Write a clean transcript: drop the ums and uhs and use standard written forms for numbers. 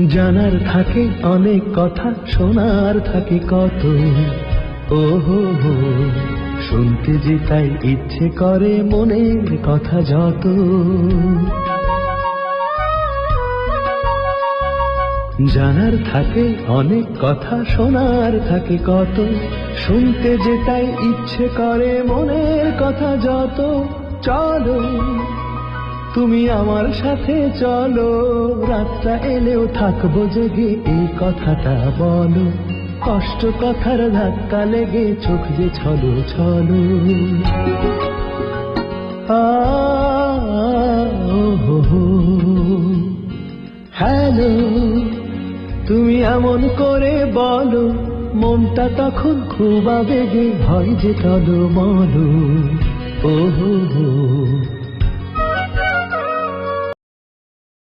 জানার থাকে অনেক কথা, শোনার থাকে কত। ও হো হো, শুনতে যে তাই ইচ্ছে করে মনের কথা যত। জানার থাকে অনেক কথা, শোনার থাকে কত। শুনতে যে তাই ইচ্ছে করে মনের কথা যত। চলো তুমি আমার সাথে চলো, রাতটা এলেও থাকবো জেগে, এই কথাটা বলো। কষ্ট কথার ধাক্কা লেগে চোখ যে ছলো ছলো। হ্যালো, তুমি এমন করে বলো, মনটা তখন খুব আবেগে হয় যে টলমলো। ও হো হো।